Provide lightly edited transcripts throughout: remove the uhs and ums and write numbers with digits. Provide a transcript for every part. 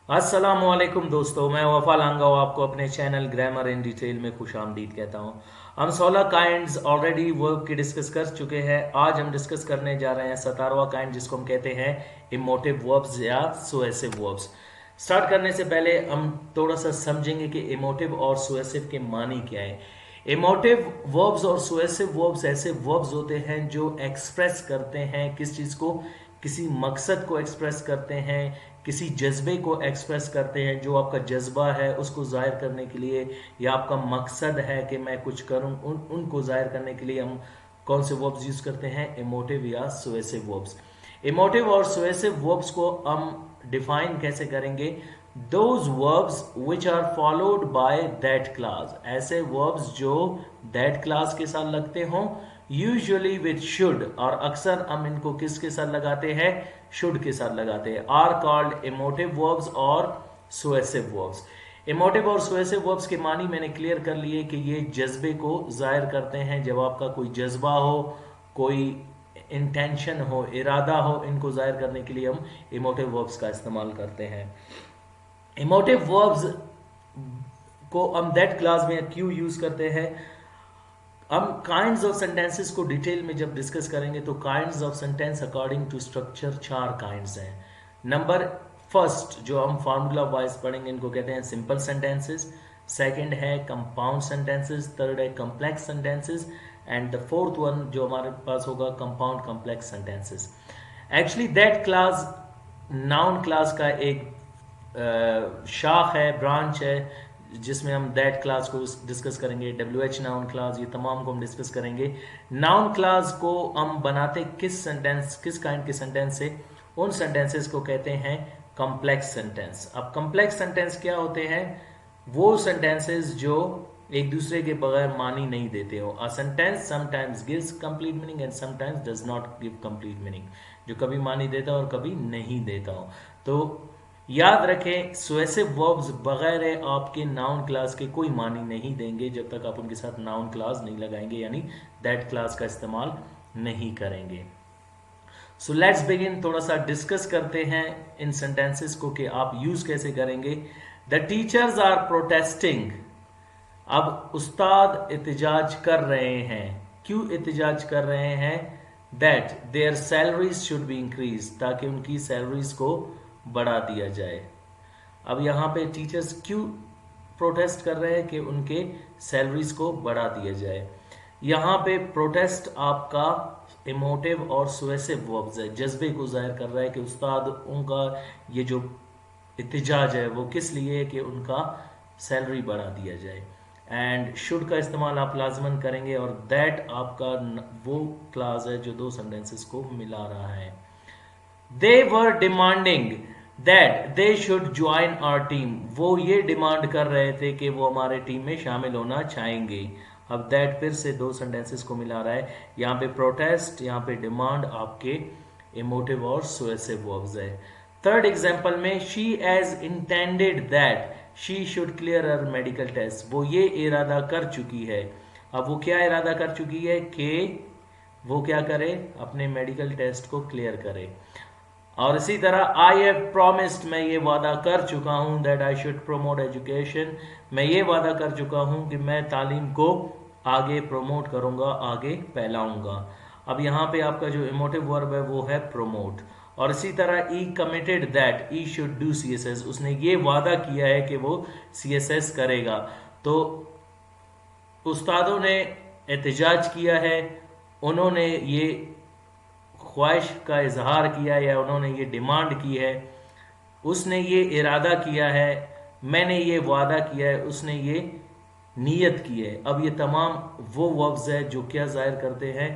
अस्सलामुअलैकुम दोस्तों, मैं वफा लांगा आपको अपने चैनल ग्रामर इन डिटेल में खुश आमदीद कहता हूँ। हम 16 काइंड्स ऑलरेडी वर्ब की डिस्कस कर चुके हैं। आज हम डिस्कस करने जा रहे हैं 17वां काइंड, जिसको हम कहते हैं इमोटिव वर्ब्स या सुएसिव वर्ब्स। स्टार्ट करने से पहले हम थोड़ा सा समझेंगे कि इमोटिव और सुएसिव के मानी क्या है। इमोटिव वर्ब्स और सुएसिव वर्ब्स ऐसे वर्ब्स होते हैं जो एक्सप्रेस करते हैं किस चीज़ को, किसी मकसद को एक्सप्रेस करते हैं, किसी जज्बे को एक्सप्रेस करते हैं। जो आपका जज्बा है उसको जाहिर करने के लिए, या आपका मकसद है कि मैं कुछ करूं, उनको जाहिर करने के लिए हम कौन से वर्ब्स यूज करते हैं, इमोटिव या सुएसिव वर्ब्स। इमोटिव और सुएसिव वर्ब्स को हम डिफाइन कैसे करेंगे? Those verbs which are followed by that class, ऐसे वर्ब्स जो दैट क्लास के साथ लगते हों, यूजुअली विद शुड, और अक्सर हम इनको किसके साथ लगाते हैं, शुड के साथ लगाते हैं, आर कॉल्ड इमोटिव वर्ब्स और सुएसिव वर्ब्स। इमोटिव और सुएसिव वर्ब्स के मानी मैंने क्लियर कर लिए कि ये जज्बे को जाहिर करते हैं। जब आपका कोई जज्बा हो, कोई इंटेंशन हो, इरादा हो, इनको जाहिर करने के लिए हम इमोटिव वर्ब्स का इस्तेमाल करते हैं। इमोटिव वर्ब्स को हम दैट क्लास में क्यों यूज करते हैं? हम काइंड्स ऑफ सेंटेंसेस को डिटेल में जब डिस्कस करेंगे तो kinds of sentence according to structure चार काइंड्स हैं। नंबर फर्स्ट जो हम फार्मूला वाइज पढ़ेंगे इनको कहते हैं सिंपल सेंटेंसेस, सेकंड है कंपाउंड सेंटेंसेस, थर्ड है complex sentences, and the fourth one जो हमारे पास होगा compound complex sentences. Actually that class noun class का एक शाख है, ब्रांच है, जिसमें हम दैट क्लास को डिस्कस करेंगे। WH नाउन क्लास, ये तमाम को हम डिस्कस करेंगे। नाउन क्लास को हम बनाते किस सेंटेंस, किस काइंड के सेंटेंस से? उन सेंटेंसेस को कहते हैं कॉम्प्लेक्स सेंटेंस। अब कॉम्प्लेक्स सेंटेंस क्या होते हैं? वो सेंटेंसेस जो एक दूसरे के बगैर मानी नहीं देते हो। A sentence sometimes gives complete meaning and sometimes does not give complete meaning, जो कभी मानी देता हो और कभी नहीं देता हो। तो याद रखें, सुएसिव वर्ब्स बगैर आपके नाउन क्लास के कोई मानी नहीं देंगे जब तक आप उनके साथ नाउन क्लास नहीं लगाएंगे, यानी दैट क्लास का इस्तेमाल नहीं करेंगे। सो लेट्स बिगिन, थोड़ा सा डिस्कस करते हैं इन सेंटेंसेस को कि आप यूज कैसे करेंगे। The teachers are protesting. अब उस्ताद एहतजाज कर रहे हैं। क्यों एहतजाज कर रहे हैं? That there salaries should be increase, ताकि उनकी सैलरीज को बढ़ा दिया जाए। अब यहाँ पे टीचर्स क्यों प्रोटेस्ट कर रहे हैं? कि उनके सैलरीज को बढ़ा दिया जाए। यहाँ पे प्रोटेस्ट आपका इमोटिव और सुएसिव वर्ब्स है, जज्बे को जाहिर कर रहा है कि उस्ताद उनका ये जो एहतजाज है वो किस लिए है, कि उनका सैलरी बढ़ा दिया जाए। एंड शुड का इस्तेमाल आप लाजमन करेंगे, और दैट आपका वो क्लास है जो दो सेंटेंसेस को मिला रहा है। They were demanding that they should join our team, वो ये डिमांड कर रहे थे कि वो हमारे टीम में शामिल होना चाहेंगे। अब दैट फिर से दो सेंटेंसेस को मिला रहा है। यहाँ पे प्रोटेस्ट, यहाँ पे डिमांड आपके इमोटिव और सुएसिव वर्ब्स है। थर्ड एग्जांपल में she has intended that she should clear her medical test, वो ये इरादा कर चुकी है। अब वो क्या इरादा कर चुकी है? कि वो क्या करे, अपने मेडिकल टेस्ट को क्लियर करे। और इसी तरह आई हैव प्रोमिस्ड, मैं ये वादा कर चुका हूं, that I should promote education, मैं ये वादा कर चुका हूं कि मैं तालीम को आगे प्रोमोट करूंगा, आगे फैलाऊंगा। अब यहाँ पे आपका जो इमोटिव वर्ब है वो है प्रोमोट। और इसी तरह he committed that he should do CSS, उसने ये वादा किया है कि वो CSS करेगा। तो उस्तादों ने एहतजाज किया है, उन्होंने ये ख्वाहिश का इजहार किया, या उन्होंने ये डिमांड की है, उसने ये इरादा किया है, मैंने ये वादा किया है, उसने ये नीयत की है। अब ये तमाम वो वर्ब्स है जो क्या जाहिर करते हैं,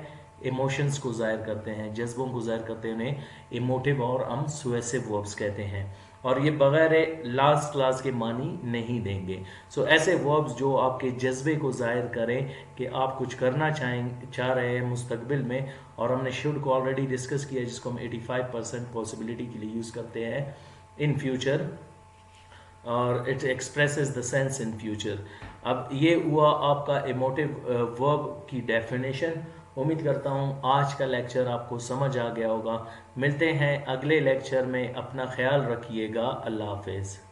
इमोशंस को जाहिर करते हैं, जज्बों को जाहिर करते हैं, उन्हें इमोटिव और हम सुएसिव वर्ब्स कहते हैं। और ये बगैर लास्ट क्लास के मानी नहीं देंगे। सो ऐसे वर्ब्स जो आपके जज्बे को जाहिर करें कि आप कुछ करना चाह रहे हैं मुस्तकबिल में, और हमने शुड को ऑलरेडी डिस्कस किया, जिसको हम 85% पॉसिबिलिटी के लिए यूज करते हैं इन फ्यूचर, और it expresses the sense in future. अब ये हुआ आपका इमोटिव वर्ब की डेफिनेशन। उम्मीद करता हूँ आज का लेक्चर आपको समझ आ गया होगा। मिलते हैं अगले लेक्चर में, अपना ख्याल रखिएगा। अल्लाह हाफिज़।